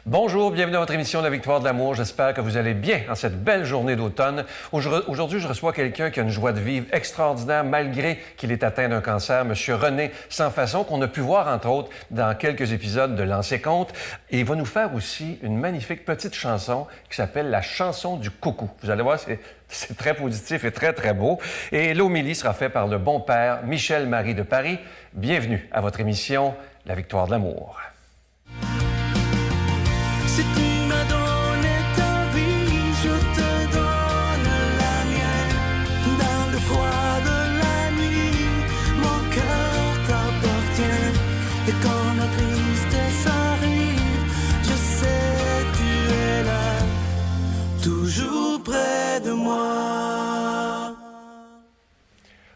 Bonjour, bienvenue à votre émission La Victoire de l'amour. J'espère que vous allez bien en cette belle journée d'automne. Aujourd'hui, je reçois quelqu'un qui a une joie de vivre extraordinaire malgré qu'il est atteint d'un cancer, M. René Sans Façon, qu'on a pu voir, entre autres, dans quelques épisodes de Lancer Compte. Et il va nous faire aussi une magnifique petite chanson qui s'appelle La chanson du coucou. Vous allez voir, c'est très positif et très, très beau. Et l'homélie sera faite par le bon père Michel-Marie de Paris. Bienvenue à votre émission La Victoire de l'amour. Si tu m'as donné ta vie, je te donne la mienne. Dans le froid de la nuit, mon cœur t'appartient. Et quand la tristesse arrive, je sais tu es là, toujours près de moi.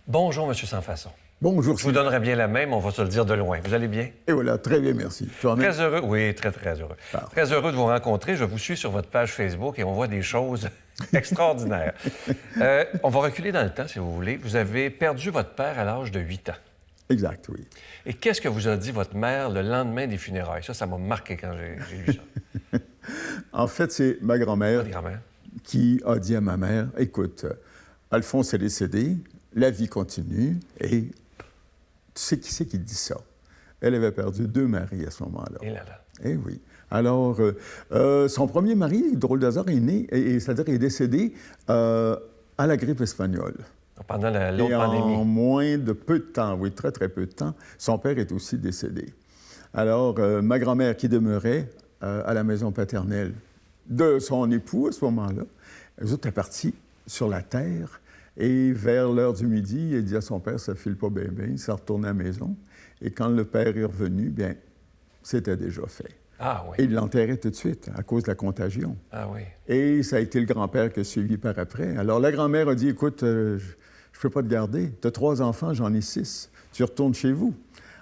Bonjour, M. Sans Façon. Bonjour. Je vous donnerai bien la main, mais on va se le dire de loin. Vous allez bien? Et voilà, très bien, merci. Très heureux, oui, très, très heureux. Parfait. Très heureux de vous rencontrer. Je vous suis sur votre page Facebook et on voit des choses extraordinaires. On va reculer dans le temps, si vous voulez. Vous avez perdu votre père à l'âge de 8 ans. Exact, oui. Et qu'est-ce que vous a dit votre mère le lendemain des funérailles? Ça m'a marqué quand j'ai lu ça. En fait, c'est ma grand-mère Votre grand-mère? qui a dit à ma mère, écoute, Alphonse est décédé, la vie continue, et tu sais qui c'est qui dit ça? Elle avait perdu 2 maris à ce moment-là. Et là, là. Eh oui. Alors, son premier mari, drôle d'hasard, est né, c'est-à-dire est décédé à la grippe espagnole. Pendant l'autre Et pandémie. en moins de peu de temps, oui, très, très peu de temps, son père est aussi décédé. Alors, ma grand-mère qui demeurait à la maison paternelle de son époux à ce moment-là, eux autres étaient partis sur la terre et vers l'heure du midi, elle dit à son père, ça file pas bien, bien, il s'est retourné à la maison. Et quand le père est revenu, bien, c'était déjà fait. Ah oui. Et il l'enterrait tout de suite à cause de la contagion. Ah oui. Et ça a été le grand-père qui a suivi par après. Alors, la grand-mère a dit, écoute, je ne peux pas te garder. Tu as 3 enfants, j'en ai 6. Tu retournes chez vous.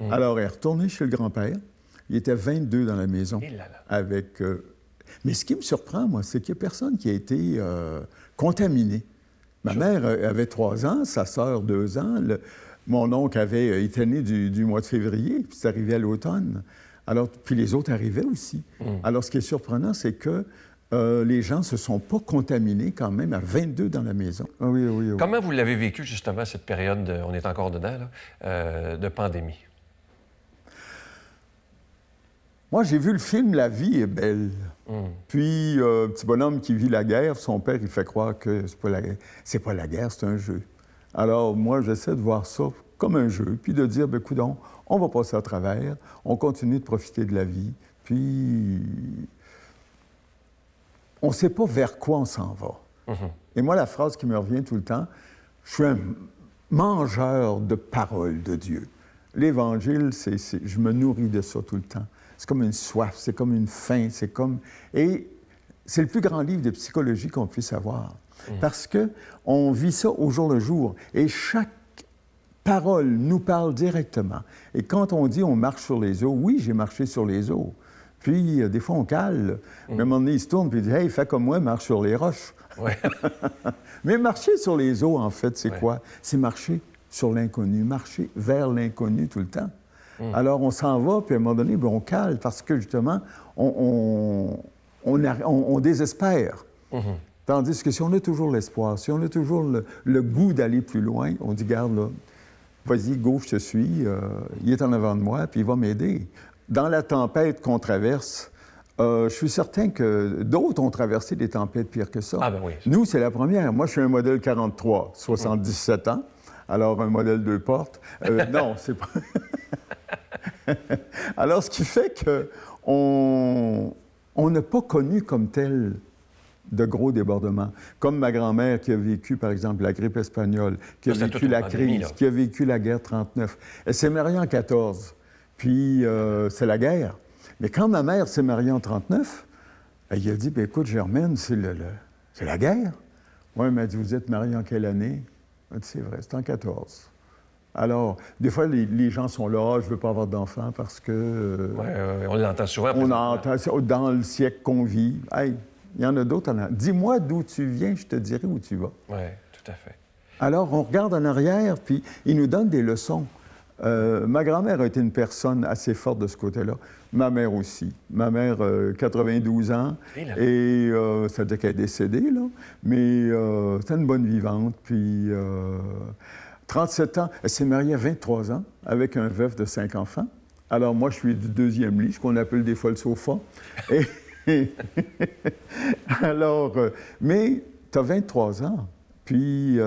Alors, elle est retournée chez le grand-père. Il était 22 dans la maison. Et là, là. Avec... Mais ce qui me surprend, moi, c'est qu'il n'y a personne qui a été contaminé. Ma mère avait 3 ans, sa sœur 2 ans. Mon oncle était né du mois de février, puis c'est arrivé à l'automne. Alors, puis les autres arrivaient aussi. Alors, ce qui est surprenant, c'est que les gens ne se sont pas contaminés quand même à 22 dans la maison. Ah oui, oui, oui. Comment vous l'avez vécu, justement, cette période, on est encore dedans, là, de pandémie? Moi, j'ai vu le film La vie est belle. Puis, petit bonhomme qui vit la guerre, son père, il fait croire que c'est pas la guerre, c'est un jeu. Alors, moi, j'essaie de voir ça comme un jeu, puis de dire, bien, coudonc, on va passer à travers, on continue de profiter de la vie, puis on ne sait pas vers quoi on s'en va. Et moi, la phrase qui me revient tout le temps, je suis un mangeur de paroles de Dieu. L'Évangile, je me nourris de ça tout le temps. C'est comme une soif, c'est comme une faim, c'est comme... Et c'est le plus grand livre de psychologie qu'on puisse avoir. Parce qu'on vit ça au jour le jour. Et chaque parole nous parle directement. Et quand on dit on marche sur les eaux, oui, j'ai marché sur les eaux. Puis, des fois, on cale. Mais à un moment donné, il se tourne et il dit « Hey, fais comme moi, marche sur les roches. Ouais. » Mais marcher sur les eaux, en fait, c'est quoi? C'est marcher sur l'inconnu, marcher vers l'inconnu tout le temps. Alors, on s'en va, puis à un moment donné, bien, on cale parce que, justement, on désespère. Tandis que si on a toujours l'espoir, si on a toujours le goût d'aller plus loin, on dit, garde là, vas-y, go, je te suis, il est en avant de moi, puis il va m'aider. Dans la tempête qu'on traverse, je suis certain que d'autres ont traversé des tempêtes pires que ça. Ah ben oui. Nous, c'est la première. Moi, je suis un modèle 43, 77 ans. Alors, un modèle 2 portes. Non, c'est pas... Alors, ce qui fait qu'on n'a pas connu comme tel de gros débordements. Comme ma grand-mère qui a vécu, par exemple, la grippe espagnole, qui a vécu la crise, qui a vécu la guerre 39. Elle s'est mariée en 14, puis c'est la guerre. Mais quand ma mère s'est mariée en 39, elle a dit, bien, écoute, Germaine, c'est la guerre. Oui, elle m'a dit, vous êtes mariée en quelle année? Elle dit, c'est vrai, c'est en 14. Alors, des fois, les gens sont là, je ne veux pas avoir d'enfants parce que... On l'entend souvent. On entend ça dans le siècle qu'on vit. Hey, il y en a d'autres. Dis-moi d'où tu viens, je te dirai où tu vas. Oui, tout à fait. Alors, on regarde en arrière, puis il nous donne des leçons. Ma grand-mère a été une personne assez forte de ce côté-là. Ma mère aussi. Ma mère, 92 ans, et ça veut dire qu'elle est décédée, là, mais c'était une bonne vivante. Puis, 37 ans, elle s'est mariée à 23 ans avec un veuf de 5 enfants. Alors, moi, je suis du deuxième lit, ce qu'on appelle des fois le sofa. Alors, mais tu as 23 ans, puis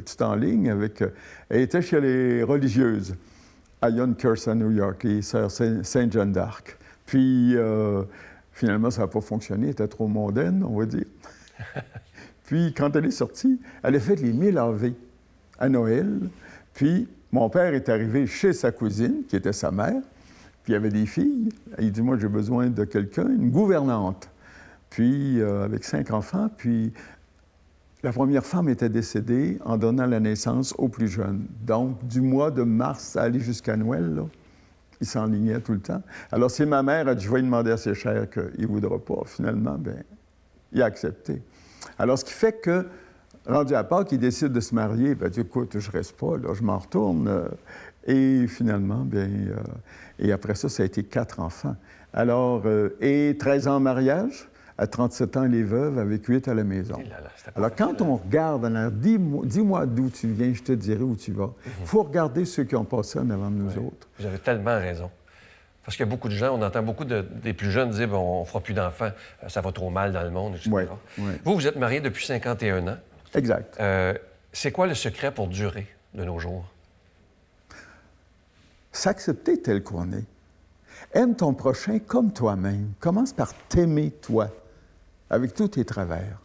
tu t'enlignes avec... elle était chez les religieuses à Yonkers, à New York, les sœurs Sainte-Jeanne d'Arc. Puis, finalement, ça n'a pas fonctionné, elle était trop mondaine, on va dire. Puis, quand elle est sortie, elle a fait les 1000 Ave à Noël. Puis, mon père est arrivé chez sa cousine, qui était sa mère, puis il y avait des filles. Il dit, moi, j'ai besoin de quelqu'un, une gouvernante. Puis, avec 5 enfants, puis la première femme était décédée en donnant la naissance au plus jeune. Donc, du mois de mars à aller jusqu'à Noël, là, il s'enlignait tout le temps. Alors, si ma mère a dit, je vais lui demander à ses chers qu'il ne voudra pas, finalement, bien, il a accepté. Alors, ce qui fait que, rendu à Pâques, il décide de se marier. Bien, il dit, écoute, je ne reste pas, là, je m'en retourne. Et finalement, bien, et après ça, ça a été 4 enfants. Alors, et 13 ans en mariage. À 37 ans, elle est veuve, avec 8 à la maison. Alors, quand on regarde, dis-moi d'où tu viens, je te dirai où tu vas. Il faut regarder ceux qui ont passé en avant de nous autres. Vous avez tellement raison. Parce qu'il y a beaucoup de gens, on entend beaucoup des plus jeunes dire, bon, on ne fera plus d'enfants, ça va trop mal dans le monde, etc. Oui. Vous êtes marié depuis 51 ans. Exact. C'est quoi le secret pour durer de nos jours? S'accepter tel qu'on est. Aime ton prochain comme toi-même. Commence par t'aimer toi, avec tous tes travers.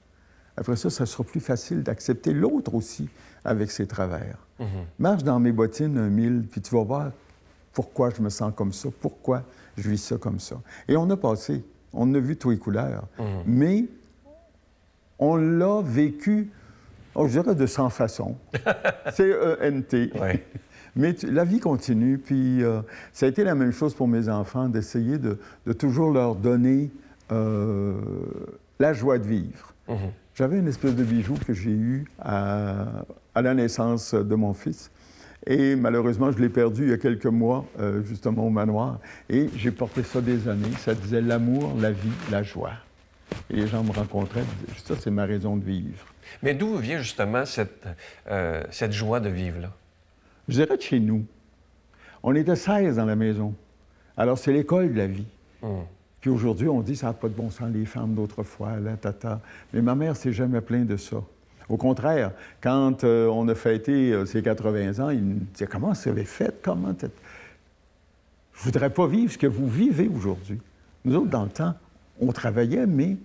Après ça, ça sera plus facile d'accepter l'autre aussi avec ses travers. Marche dans mes bottines 1000, puis tu vas voir pourquoi je me sens comme ça, pourquoi je vis ça comme ça. Et on a passé, on a vu tous les couleurs, mais on l'a vécu, je dirais de 100 façons. C-E-N-T. Oui. Mais la vie continue, puis ça a été la même chose pour mes enfants, d'essayer de toujours leur donner la joie de vivre. J'avais une espèce de bijou que j'ai eu à la naissance de mon fils. Et malheureusement, je l'ai perdu il y a quelques mois, justement au manoir. Et j'ai porté ça des années. Ça disait l'amour, la vie, la joie. Et les gens me rencontraient, ça, c'est ma raison de vivre. Mais d'où vient justement cette joie de vivre-là? Je dirais de chez nous. On était 16 dans la maison. Alors, c'est l'école de la vie. Puis aujourd'hui, on dit ça n'a pas de bon sens, les femmes d'autrefois, la tata. Mais ma mère s'est jamais plainte de ça. Au contraire, quand on a fêté ses 80 ans, il me disait, comment ça avait fait? Comment je voudrais pas vivre ce que vous vivez aujourd'hui. Nous autres, dans le temps, on travaillait, mais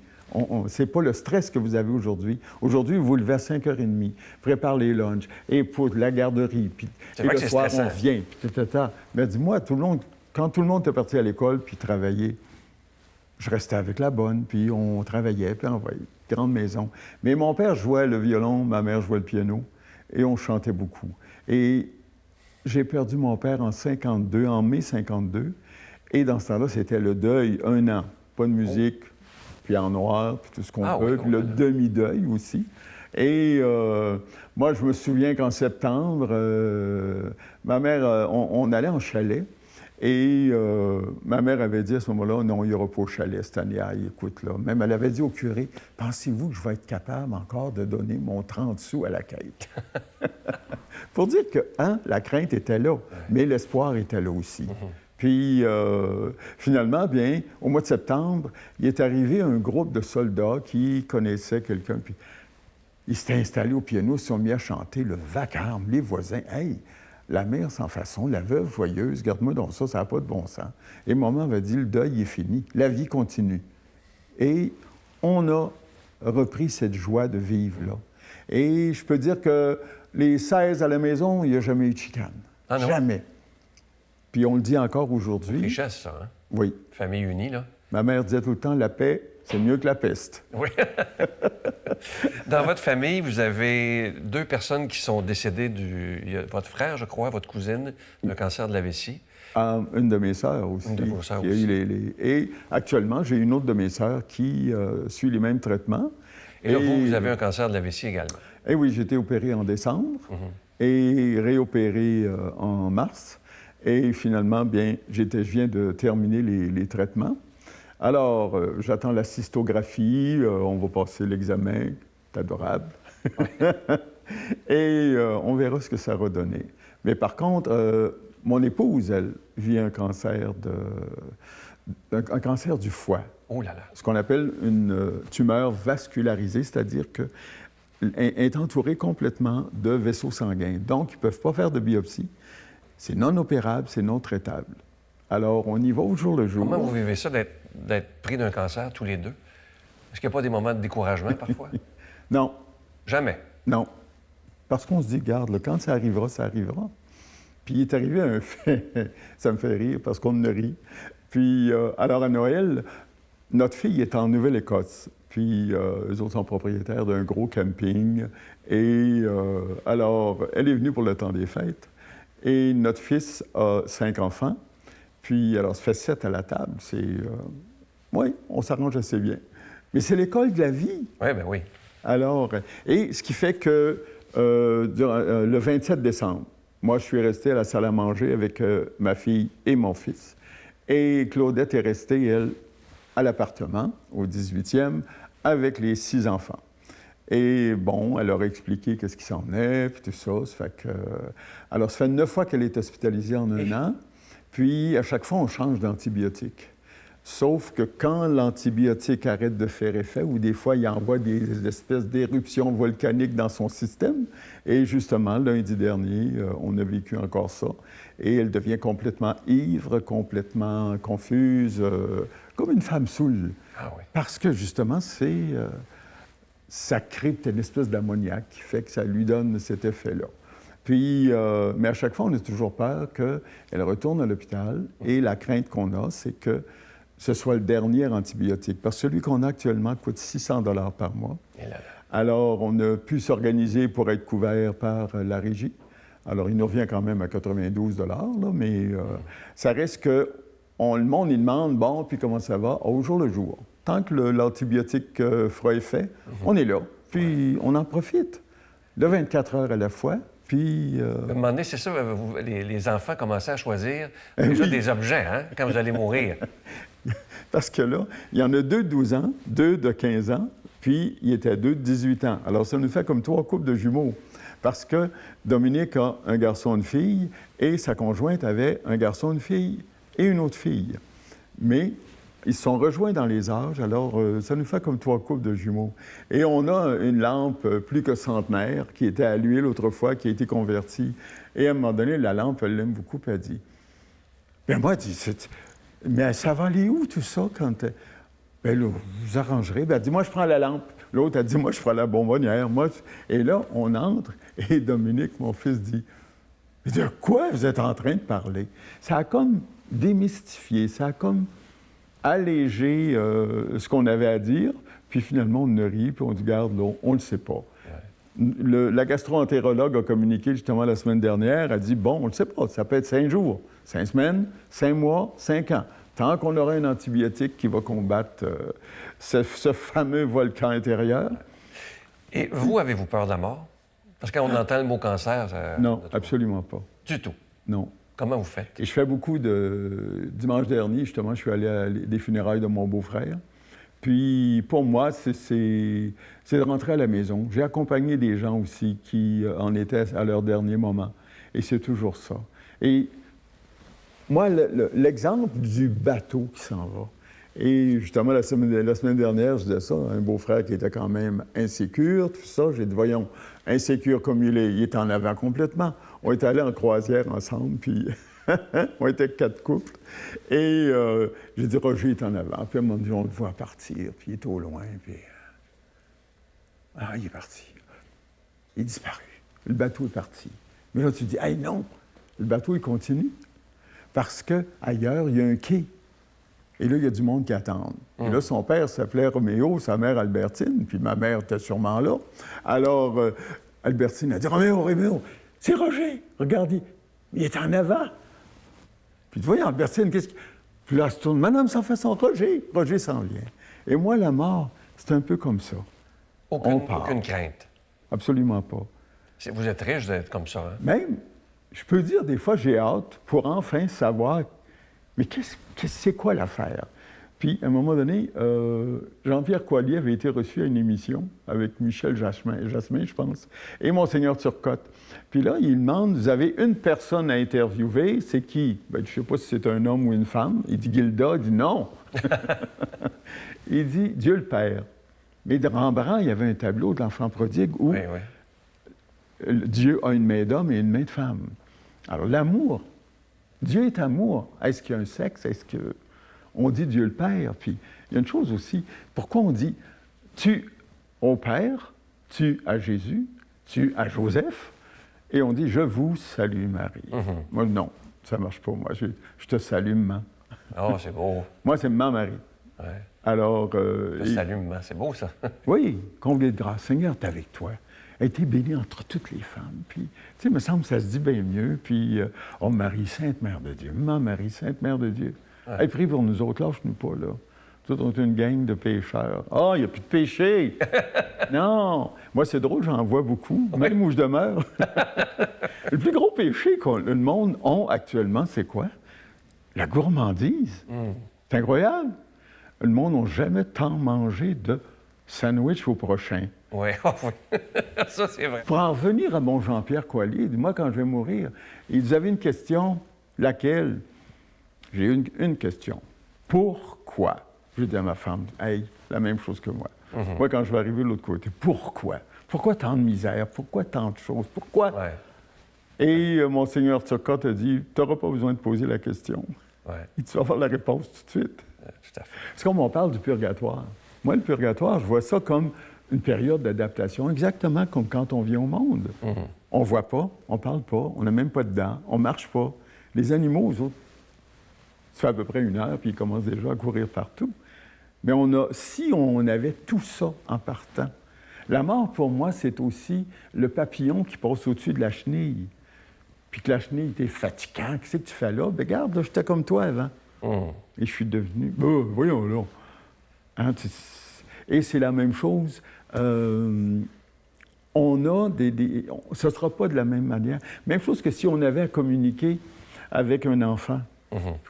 c'est pas le stress que vous avez aujourd'hui. Aujourd'hui, vous vous levez à 5h30, prépare les lunchs, et pour la garderie, puis et le soir, on vient, puis tata. Mais dis-moi, quand tout le monde était parti à l'école, puis travailler, je restais avec la bonne, puis on travaillait, puis on voyait grande maison. Mais mon père jouait le violon, ma mère jouait le piano, et on chantait beaucoup. Et j'ai perdu mon père en mai 52, et dans ce temps-là, c'était le deuil, 1 an. Pas de musique, puis en noir, puis tout ce qu'on peut, puis le demi-deuil aussi. Et moi, je me souviens qu'en septembre, ma mère, on allait en chalet, et ma mère avait dit à ce moment-là, non, il n'y aura pas au chalet cette année. Ah, écoute, là. Même elle avait dit au curé, pensez-vous que je vais être capable encore de donner mon 30 sous à la quête? Pour dire que, la crainte était là, mais l'espoir était là aussi. Puis, finalement, bien, au mois de septembre, il est arrivé un groupe de soldats qui connaissaient quelqu'un. Puis, ils s'étaient installés au piano, ils se sont mis à chanter le vacarme, les voisins. Hey, la mère sans façon, la veuve joyeuse, garde-moi donc ça n'a pas de bon sens. Et maman avait dit, le deuil est fini, la vie continue. Et on a repris cette joie de vivre là. Et je peux dire que les 16 à la maison, il n'y a jamais eu de chicane. Ah non? Jamais. Puis on le dit encore aujourd'hui. Richesse, ça, hein? Oui. Famille unie, là. Ma mère disait tout le temps, la paix, c'est mieux que la peste. Oui. Dans votre famille, vous avez 2 personnes qui sont décédées il y a votre frère, je crois, votre cousine, d'un cancer de la vessie. Une de mes sœurs aussi. Une de vos sœurs qui aussi. Et actuellement, j'ai une autre de mes sœurs qui suit les mêmes traitements. Et là, vous avez un cancer de la vessie également. Eh oui, j'ai été opéré en décembre et réopéré en mars. Et finalement, bien, je viens de terminer les traitements. Alors, j'attends la cystographie, on va passer l'examen, c'est adorable. Et on verra ce que ça va donner. Mais par contre, mon épouse, elle, vit un cancer du foie. Oh là là. Ce qu'on appelle une tumeur vascularisée, c'est-à-dire qu'elle est entourée complètement de vaisseaux sanguins. Donc, ils ne peuvent pas faire de biopsie. C'est non opérable, c'est non traitable. Alors, on y va au jour le jour. Comment vous vivez ça d'être pris d'un cancer tous les deux? Est-ce qu'il n'y a pas des moments de découragement parfois? Non. Jamais. Non. Parce qu'on se dit, regarde, quand ça arrivera, ça arrivera. Puis il est arrivé un fait, ça me fait rire parce qu'on ne rit. Puis, alors à Noël, notre fille est en Nouvelle-Écosse. Puis, eux autres sont propriétaires d'un gros camping. Et alors, elle est venue pour le temps des fêtes. Et notre fils a 5 enfants. Puis, alors, ça fait 7 à la table. Oui, on s'arrange assez bien. Mais c'est l'école de la vie. Oui, bien oui. Alors, et ce qui fait que le 27 décembre, moi, je suis resté à la salle à manger avec ma fille et mon fils. Et Claudette est restée, elle, à l'appartement, au 18e, avec les 6 enfants. Et bon, elle leur a expliqué qu'est-ce qui s'en venait, puis tout ça. Ça fait que... Alors, ça fait 9 fois qu'elle est hospitalisée en un an. Puis, à chaque fois, on change d'antibiotique. Sauf que quand l'antibiotique arrête de faire effet, ou des fois, il envoie des espèces d'éruptions volcaniques dans son système. Et justement, lundi dernier, on a vécu encore ça. Et elle devient complètement ivre, complètement confuse, comme une femme saoule. Ah oui. Parce que, justement, ça crée une espèce d'ammoniaque qui fait que ça lui donne cet effet-là. Puis, mais à chaque fois, on a toujours peur qu'elle retourne à l'hôpital. Et la crainte qu'on a, c'est que ce soit le dernier antibiotique. Parce que celui qu'on a actuellement coûte 600 $ par mois. Et là, là. Alors, on a pu s'organiser pour être couvert par la régie. Alors, il nous revient quand même à 92 $, là, mais ça reste que le monde, il demande, bon, puis comment ça va? Au jour le jour. Tant que l'antibiotique fera effet, on est là. Puis, on en profite. De 24 heures à la fois. Puis... À un moment donné, c'est ça, les enfants commençaient à choisir déjà des objets, hein, quand vous allez mourir. Parce que là, il y en a 2 de 12 ans, 2 de 15 ans, puis il était 2 de 18 ans. Alors, ça nous fait comme 3 couples de jumeaux. Parce que Dominique a un garçon, une fille, et sa conjointe avait un garçon, une fille et une autre fille. Mais ils se sont rejoints dans les âges, alors ça nous fait comme 3 couples de jumeaux. Et on a une lampe plus que centenaire qui était à l'huile autrefois, qui a été convertie. Et à un moment donné, la lampe, elle l'aime beaucoup, puis elle dit... Bien, moi, elle dit... Mais ça va aller où, tout ça, quand... Bien là, vous arrangerez. Bien, elle dit, moi, je prends la lampe. L'autre, elle dit, moi, je prends la bonbonnière. Et là, on entre, et Dominique, mon fils, dit, de quoi vous êtes en train de parler? Ça a comme démystifié, ça a comme allégé ce qu'on avait à dire, puis finalement, on a ri, puis on dit, garde, là, on ne le sait pas. La gastro-entérologue a communiqué justement la semaine dernière, a dit, bon, on ne le sait pas, ça peut être 5 jours, 5 semaines, 5 mois, 5 ans. Tant qu'on aura un antibiotique qui va combattre ce fameux volcan intérieur. Et vous, avez-vous peur de la mort? Parce que quand on entend le mot cancer, ça... Non, absolument pas. Du tout. Non. Comment vous faites? Et je fais beaucoup de... Dimanche dernier, justement, je suis allé à des funérailles de mon beau-frère. Puis, pour moi, c'est de rentrer à la maison. J'ai accompagné des gens aussi qui en étaient à leur dernier moment. Et c'est toujours ça. Et moi, l'exemple du bateau qui s'en va. Et justement, la semaine dernière, je disais ça, un beau-frère qui était quand même insécure, tout ça. J'ai dit, voyons, insécure comme il est en avant complètement. On est allés en croisière ensemble, puis on était 4 couples. Et j'ai dit, Roger est en avant. Puis à un moment donné, on le voit partir, puis il est au loin, puis... Ah, il est parti. Il est disparu. Le bateau est parti. Mais là, tu dis, hey, non, le bateau, il continue. Parce qu'ailleurs, il y a un quai. Et là, il y a du monde qui attend. Et là, son père s'appelait Roméo, sa mère Albertine, puis ma mère était sûrement là. Alors, Albertine a dit, Roméo, c'est Roger, regarde, il est en avant. Puis tu vois, Albertine, qu'est-ce que... Puis là, elle se tourne, Madame sans façon, Roger s'en vient. Et moi, la mort, c'est un peu comme ça. Aucune crainte? Absolument pas. Vous êtes riche d'être comme ça, hein? Même, je peux dire, des fois, j'ai hâte pour enfin savoir, mais c'est quoi l'affaire? Puis, à un moment donné, Jean-Pierre Coallier avait été reçu à une émission avec Michel Jasmin, je pense, et Monseigneur Turcotte. Puis là, il demande, vous avez une personne à interviewer, c'est qui? Ben, je ne sais pas si c'est un homme ou une femme. Il dit Gilda, il dit non. Il dit Dieu le Père. Mais de Rembrandt, il y avait un tableau de l'enfant prodigue où Dieu a une main d'homme et une main de femme. Alors, l'amour, Dieu est amour. Est-ce qu'il y a un sexe? Est-ce que... On dit Dieu le Père, puis il y a une chose aussi. Pourquoi on dit tu au Père, tu à Jésus, tu à Joseph, et on dit je vous salue Marie. Moi, non, ça ne marche pas. Moi, je te salue, maman. Oh, c'est beau. Moi, c'est maman Marie. Ouais. Alors. Je te salue, maman. C'est beau, ça. Oui, comblé de grâce. Seigneur, t'es avec toi. Elle a été bénie entre toutes les femmes. Puis, tu sais, il me semble que ça se dit bien mieux. Puis, oh Marie, Sainte Mère de Dieu. Maman Marie, Sainte Mère de Dieu. Ouais. Hey, prie pour nous autres, lâche-nous pas, là. Nous autres, on est une gang de pécheurs. Ah, il n'y a plus de péché! Non! Moi, c'est drôle, j'en vois beaucoup, même où je demeure. Le plus gros péché que le monde a actuellement, c'est quoi? La gourmandise. C'est incroyable. Le monde n'a jamais tant mangé de sandwich au prochain. Oui, ça, c'est vrai. Pour en revenir à mon Jean-Pierre Coallier, moi, quand je vais mourir, ils avaient une question, laquelle? J'ai une question. Pourquoi? Je dis à ma femme, hey, la même chose que moi. Moi, quand je vais arriver de l'autre côté, pourquoi? Pourquoi tant de misère? Pourquoi tant de choses? Pourquoi? Ouais. Et Monseigneur Turcotte a dit, tu n'auras pas besoin de poser la question. Ouais. Et tu vas avoir la réponse tout de suite. Tout à fait. C'est comme on parle du purgatoire. Moi, le purgatoire, je vois ça comme une période d'adaptation, exactement comme quand on vient au monde. On ne voit pas, on ne parle pas, on n'a même pas de dents, on ne marche pas. Les animaux, aux autres, ça fait à peu près 1 heure, puis ils commencent déjà à courir partout. Mais si on avait tout ça en partant, la mort, pour moi, c'est aussi le papillon qui passe au-dessus de la chenille. Puis que la chenille était fatigante. Qu'est-ce que tu fais là? Ben, regarde, là, j'étais comme toi avant. Et je suis devenu... voyons là. Hein, et c'est la même chose. On a ce ne sera pas de la même manière. Même chose que si on avait à communiquer avec un enfant.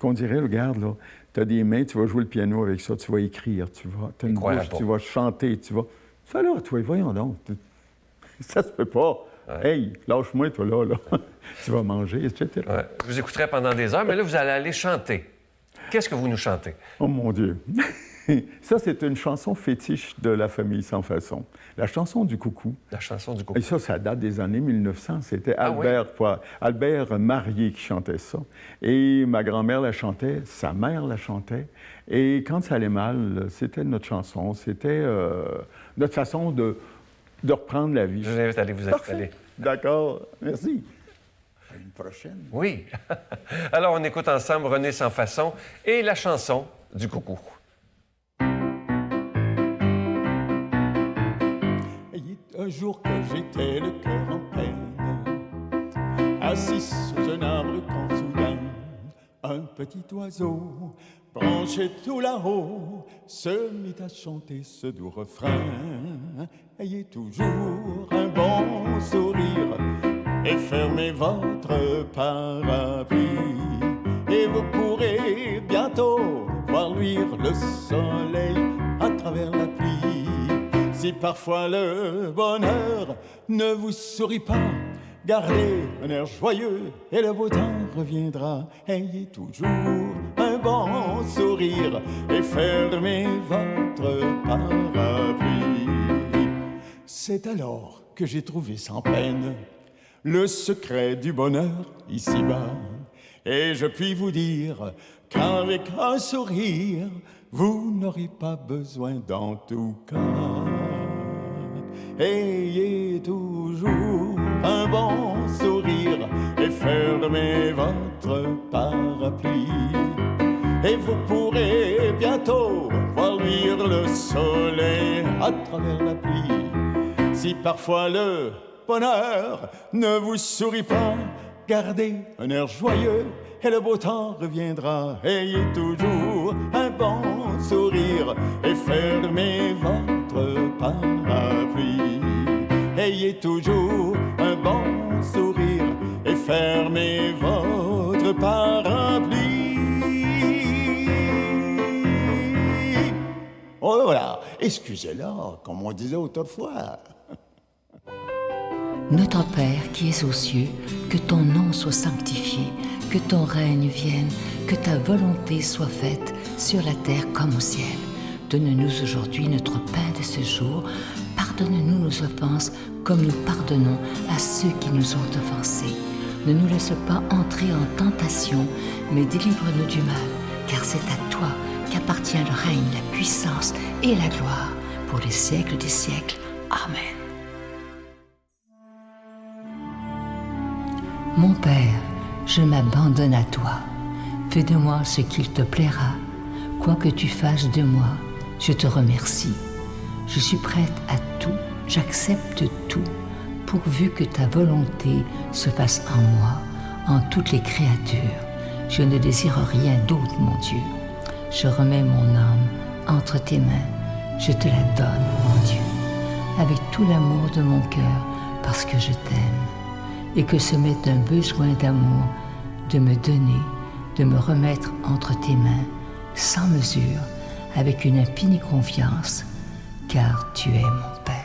Qu'on dirait, regarde, là, tu as des mains, tu vas jouer le piano avec ça, tu vas écrire, tu as une bouche, tu vas chanter, tu vas... Ça là, toi, voyons donc. Ça se peut pas. Ouais. Hey, lâche-moi, toi, là. Tu vas manger, etc. Ouais. Je vous écouterai pendant des heures, mais là, vous allez aller chanter. Qu'est-ce que vous nous chantez? Oh, mon Dieu! Ça, c'est une chanson fétiche de la famille Sans Façon. La chanson du coucou. La chanson du coucou. Et ça date des années 1900. C'était Albert Marié qui chantait ça. Et ma grand-mère la chantait, sa mère la chantait. Et quand ça allait mal, c'était notre chanson. C'était notre façon de reprendre la vie. Je vous invite à aller vous installer. D'accord. Merci. À une prochaine. Oui. Alors, on écoute ensemble René Sans Façon et la chanson du coucou. Un jour que j'étais le cœur en peine, assis sous un arbre quand soudain, un petit oiseau, branché tout là-haut, se mit à chanter ce doux refrain. Ayez toujours un bon sourire et fermez votre parapluie, et vous pourrez bientôt voir luire le soleil à travers la pluie. Si parfois le bonheur ne vous sourit pas, gardez un air joyeux et le beau temps reviendra. Ayez toujours un bon sourire et fermez votre parapluie. C'est alors que j'ai trouvé sans peine le secret du bonheur ici-bas. Et je puis vous dire qu'avec un sourire, vous n'aurez pas besoin d'en tout cas. Ayez toujours un bon sourire et fermez votre parapluie. Et vous pourrez bientôt voir luire le soleil à travers la pluie. Si parfois le bonheur ne vous sourit pas, gardez un air joyeux et le beau temps reviendra. Ayez toujours un bon sourire et fermez votre parapluie. Ayez toujours un bon sourire et fermez votre parapluie. Oh voilà, excusez-la, comme on disait autrefois. Notre Père qui es aux cieux, que ton nom soit sanctifié, que ton règne vienne, que ta volonté soit faite sur la terre comme au ciel. Donne-nous aujourd'hui notre pain de ce jour. Pardonne-nous nos offenses comme nous pardonnons à ceux qui nous ont offensés. Ne nous laisse pas entrer en tentation, mais délivre-nous du mal, car c'est à toi qu'appartient le règne, la puissance et la gloire pour les siècles des siècles. Amen. Mon Père, je m'abandonne à toi. Fais de moi ce qu'il te plaira. Quoi que tu fasses de moi, je te remercie. Je suis prête à tout, j'accepte tout, pourvu que ta volonté se fasse en moi, en toutes les créatures. Je ne désire rien d'autre, mon Dieu. Je remets mon âme entre tes mains. Je te la donne, mon Dieu, avec tout l'amour de mon cœur, parce que je t'aime. Et que ce m'est un besoin d'amour de me donner, de me remettre entre tes mains, sans mesure, avec une infinie confiance, car tu es mon Père.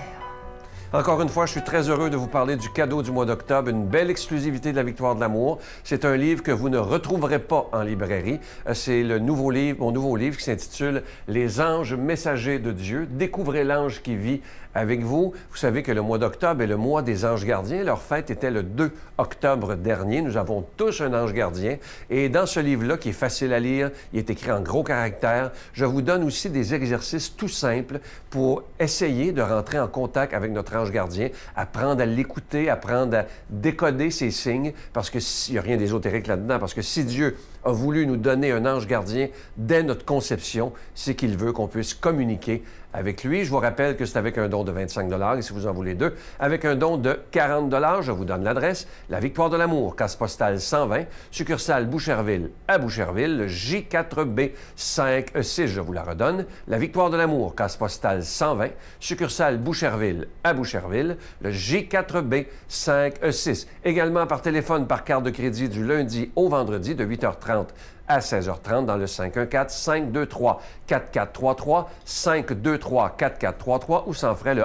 Encore une fois, je suis très heureux de vous parler du cadeau du mois d'octobre, une belle exclusivité de la Victoire de l'amour. C'est un livre que vous ne retrouverez pas en librairie. C'est mon nouveau livre qui s'intitule « Les anges messagers de Dieu ». Découvrez l'ange qui vit avec vous. Vous savez que le mois d'octobre est le mois des anges gardiens. Leur fête était le 2 octobre dernier. Nous avons tous un ange gardien. Et dans ce livre-là, qui est facile à lire, il est écrit en gros caractères, je vous donne aussi des exercices tout simples pour essayer de rentrer en contact avec notre ange gardien, apprendre à l'écouter, apprendre à décoder ses signes, parce que il n'y a rien d'ésotérique là-dedans, parce que si Dieu a voulu nous donner un ange gardien dès notre conception, c'est qu'il veut qu'on puisse communiquer avec lui. Je vous rappelle que c'est avec un don de 25 $ et si vous en voulez deux, avec un don de 40 $, je vous donne l'adresse, la Victoire de l'amour, case postale 120, succursale Boucherville à Boucherville, le J4B 5E6, je vous la redonne, la Victoire de l'amour, case postale 120, succursale Boucherville à Boucherville, le J4B 5E6. Également par téléphone, par carte de crédit du lundi au vendredi de 8h30 à 16h30 dans le 514-523-4433, 523-4433 ou sans frais le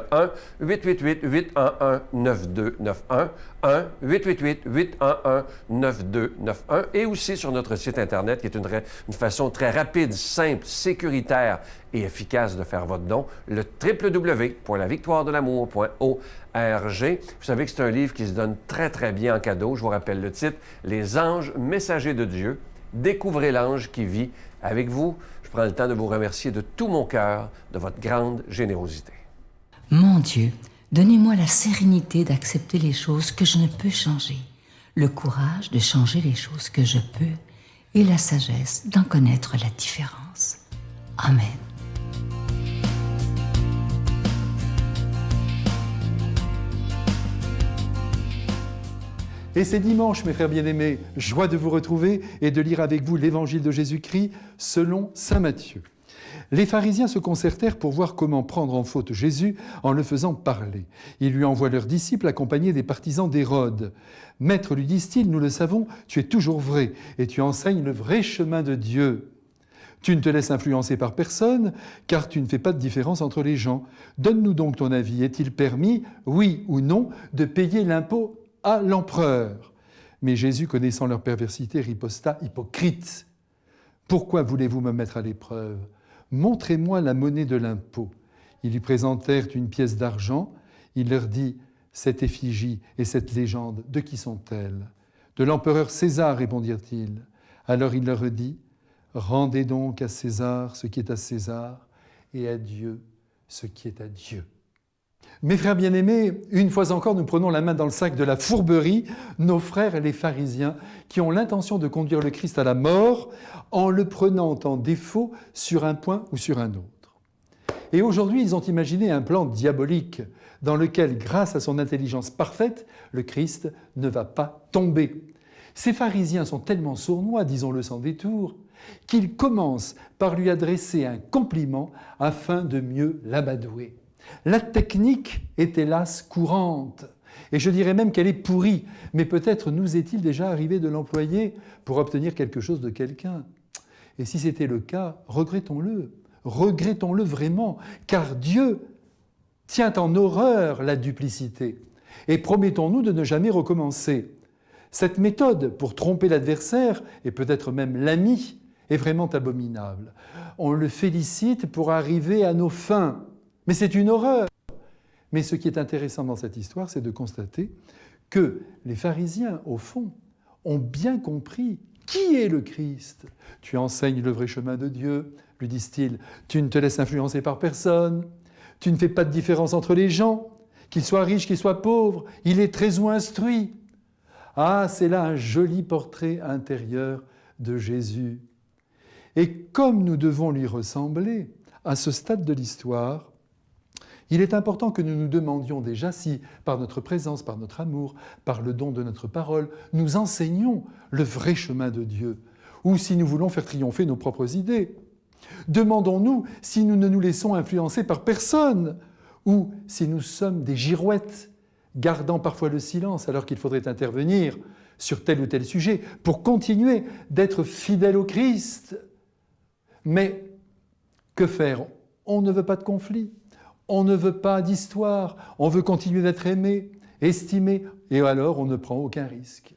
1-888-811-9291, 1-888-811-9291 et aussi sur notre site Internet qui est une façon très rapide, simple, sécuritaire et efficace de faire votre don, le www.lavictoiredelamour.org. Vous savez que c'est un livre qui se donne très, très bien en cadeau. Je vous rappelle le titre, « Les anges messagers de Dieu ». Découvrez l'ange qui vit avec vous. Je prends le temps de vous remercier de tout mon cœur de votre grande générosité. Mon Dieu, donnez-moi la sérénité d'accepter les choses que je ne peux changer, le courage de changer les choses que je peux et la sagesse d'en connaître la différence. Amen. Et c'est dimanche, mes frères bien-aimés, joie de vous retrouver et de lire avec vous l'évangile de Jésus-Christ selon saint Matthieu. Les pharisiens se concertèrent pour voir comment prendre en faute Jésus en le faisant parler. Ils lui envoient leurs disciples accompagnés des partisans d'Hérode. « Maître, lui disent-ils, nous le savons, tu es toujours vrai et tu enseignes le vrai chemin de Dieu. Tu ne te laisses influencer par personne, car tu ne fais pas de différence entre les gens. Donne-nous donc ton avis. Est-il permis, oui ou non, de payer l'impôt à l'empereur ?» Mais Jésus, connaissant leur perversité, riposta, « Hypocrite, pourquoi voulez-vous me mettre à l'épreuve ? Montrez-moi la monnaie de l'impôt. » Ils lui présentèrent une pièce d'argent. Il leur dit, « Cette effigie et cette légende, de qui sont-elles ? » « De l'empereur César, répondirent-ils. » Alors il leur dit, « Rendez donc à César ce qui est à César, et à Dieu ce qui est à Dieu. » Mes frères bien-aimés, une fois encore, nous prenons la main dans le sac de la fourberie, nos frères les pharisiens, qui ont l'intention de conduire le Christ à la mort en le prenant en défaut sur un point ou sur un autre. Et aujourd'hui, ils ont imaginé un plan diabolique dans lequel, grâce à son intelligence parfaite, le Christ ne va pas tomber. Ces pharisiens sont tellement sournois, disons-le sans détour, qu'ils commencent par lui adresser un compliment afin de mieux l'amadouer. La technique est hélas courante. Et je dirais même qu'elle est pourrie. Mais peut-être nous est-il déjà arrivé de l'employer pour obtenir quelque chose de quelqu'un. Et si c'était le cas, regrettons-le. Regrettons-le vraiment, car Dieu tient en horreur la duplicité. Et promettons-nous de ne jamais recommencer. Cette méthode pour tromper l'adversaire, et peut-être même l'ami, est vraiment abominable. On le félicite pour arriver à nos fins, mais c'est une horreur. Mais ce qui est intéressant dans cette histoire, c'est de constater que les pharisiens, au fond, ont bien compris qui est le Christ. Tu enseignes le vrai chemin de Dieu, lui disent-ils. Tu ne te laisses influencer par personne. Tu ne fais pas de différence entre les gens, qu'ils soient riches, qu'ils soient pauvres. Il est très ou instruit. Ah, c'est là un joli portrait intérieur de Jésus. Et comme nous devons lui ressembler, à ce stade de l'histoire, il est important que nous nous demandions déjà si, par notre présence, par notre amour, par le don de notre parole, nous enseignons le vrai chemin de Dieu, ou si nous voulons faire triompher nos propres idées. Demandons-nous si nous ne nous laissons influencer par personne, ou si nous sommes des girouettes, gardant parfois le silence alors qu'il faudrait intervenir sur tel ou tel sujet pour continuer d'être fidèles au Christ. Mais que faire? On ne veut pas de conflit. On ne veut pas d'histoire, on veut continuer d'être aimé, estimé, et alors on ne prend aucun risque.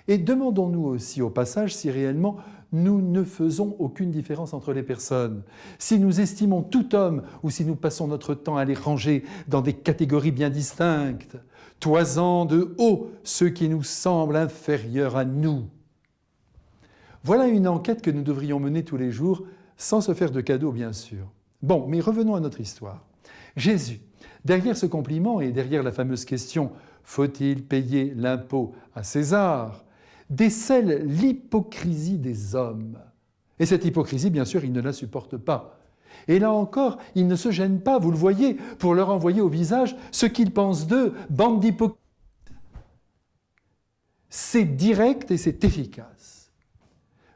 Et demandons-nous aussi au passage si réellement nous ne faisons aucune différence entre les personnes, si nous estimons tout homme ou si nous passons notre temps à les ranger dans des catégories bien distinctes, toisant de haut ceux qui nous semblent inférieurs à nous. Voilà une enquête que nous devrions mener tous les jours, sans se faire de cadeaux bien sûr. Bon, mais revenons à notre histoire. Jésus, derrière ce compliment et derrière la fameuse question « Faut-il payer l'impôt à César ?», décèle l'hypocrisie des hommes. Et cette hypocrisie, bien sûr, il ne la supporte pas. Et là encore, il ne se gêne pas, vous le voyez, pour leur envoyer au visage ce qu'ils pensent d'eux, bande d'hypocrites. C'est direct et c'est efficace.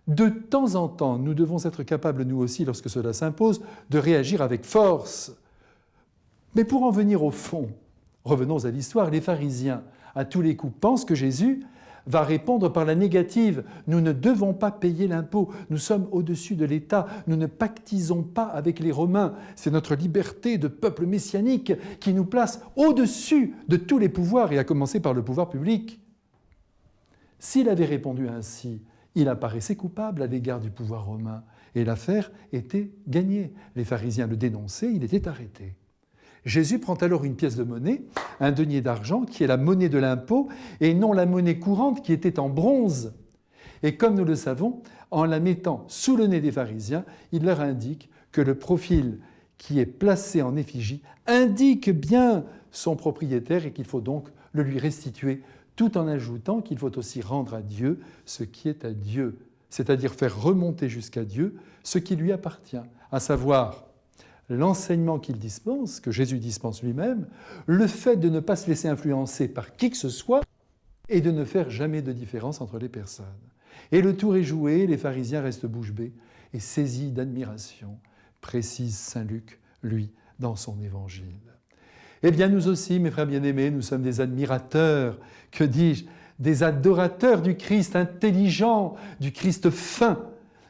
De temps en temps, nous devons être capables, nous aussi, lorsque cela s'impose, de réagir avec force. Mais pour en venir au fond, revenons à l'histoire, les pharisiens, à tous les coups, pensent que Jésus va répondre par la négative. Nous ne devons pas payer l'impôt, nous sommes au-dessus de l'État, nous ne pactisons pas avec les Romains. C'est notre liberté de peuple messianique qui nous place au-dessus de tous les pouvoirs, et à commencer par le pouvoir public. S'il avait répondu ainsi, il apparaissait coupable à l'égard du pouvoir romain, et l'affaire était gagnée. Les pharisiens le dénonçaient, il était arrêté. Jésus prend alors une pièce de monnaie, un denier d'argent, qui est la monnaie de l'impôt, et non la monnaie courante qui était en bronze. Et comme nous le savons, en la mettant sous le nez des pharisiens, il leur indique que le profil qui est placé en effigie indique bien son propriétaire et qu'il faut donc le lui restituer, tout en ajoutant qu'il faut aussi rendre à Dieu ce qui est à Dieu, c'est-à-dire faire remonter jusqu'à Dieu ce qui lui appartient, à savoir l'enseignement qu'il dispense, que Jésus dispense lui-même, le fait de ne pas se laisser influencer par qui que ce soit et de ne faire jamais de différence entre les personnes. Et le tour est joué, les pharisiens restent bouche bée et saisis d'admiration, précise saint Luc, lui, dans son évangile. Eh bien, nous aussi, mes frères bien-aimés, nous sommes des admirateurs, que dis-je, des adorateurs du Christ intelligent, du Christ fin,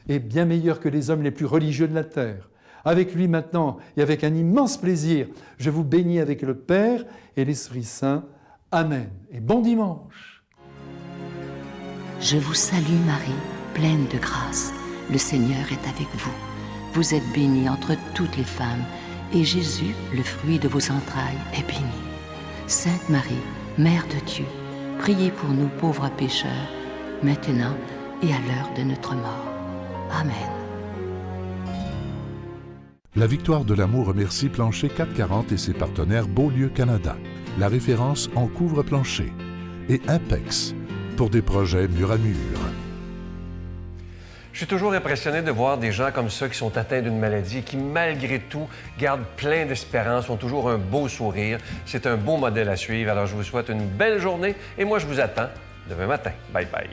et bien meilleur que les hommes les plus religieux de la terre. Avec lui maintenant, et avec un immense plaisir, je vous bénis avec le Père et l'Esprit Saint. Amen. Et bon dimanche. Je vous salue Marie, pleine de grâce. Le Seigneur est avec vous. Vous êtes bénie entre toutes les femmes, et Jésus, le fruit de vos entrailles, est béni. Sainte Marie, Mère de Dieu, priez pour nous pauvres pécheurs, maintenant et à l'heure de notre mort. Amen. La victoire de l'amour remercie Plancher 440 et ses partenaires Beaulieu Canada, la référence en couvre-plancher, et Impex, pour des projets mur à mur. Je suis toujours impressionné de voir des gens comme ça qui sont atteints d'une maladie et qui, malgré tout, gardent plein d'espérance, ont toujours un beau sourire. C'est un beau modèle à suivre. Alors, je vous souhaite une belle journée et moi, je vous attends demain matin. Bye bye.